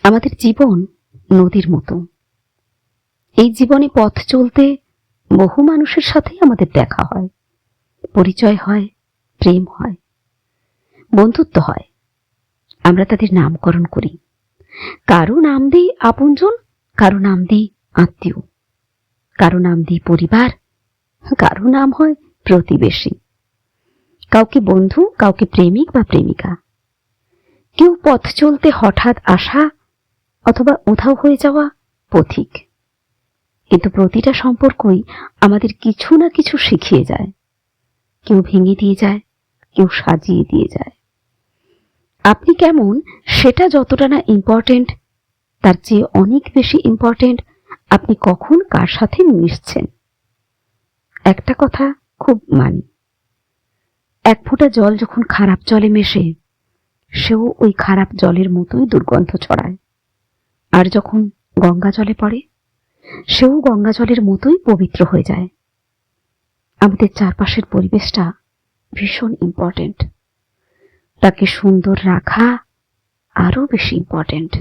আমাদের জীবন নদীর মতো। এই জীবনে পথ চলতে বহু মানুষের সাথেই আমাদের দেখা হয়, পরিচয় হয়, প্রেম হয়, বন্ধুত্ব হয়। আমরা তাদের নামকরণ করি। কারো নাম দিই আপনজন, কারো নাম দিই আত্মীয়, কারো নাম দিই পরিবার, কারো নাম হয় প্রতিবেশী, কাউকে বন্ধু, কাউকে প্রেমিক বা প্রেমিকা। কেউ পথ চলতে হঠাৎ আসা অথবা উধাও হয়ে যাওয়া পথিক। কিন্তু প্রতিটা সম্পর্কই আমাদের কিছু না কিছু শিখিয়ে যায়। কেউ ভেঙে দিয়ে যায়, কেউ সাজিয়ে দিয়ে যায়। আপনি কেমন সেটা যতটা না ইম্পর্টেন্ট, তার চেয়ে অনেক বেশি ইম্পর্টেন্ট আপনি কখন কার সাথে মিশছেন। একটা কথা খুব মানি, এক ফোঁটা জল যখন খারাপ জলে মেশে, সেও ওই খারাপ জলের মতোই দুর্গন্ধ ছড়ায়। আর যখন গঙ্গা জলে পড়ে, সেও গঙ্গা জলের মতোই পবিত্র হয়ে যায়। আমাদের চারপাশের পরিবেশটা ভীষণ ইম্পর্টেন্ট, তাকে সুন্দর রাখা আরো বেশি ইম্পর্টেন্ট।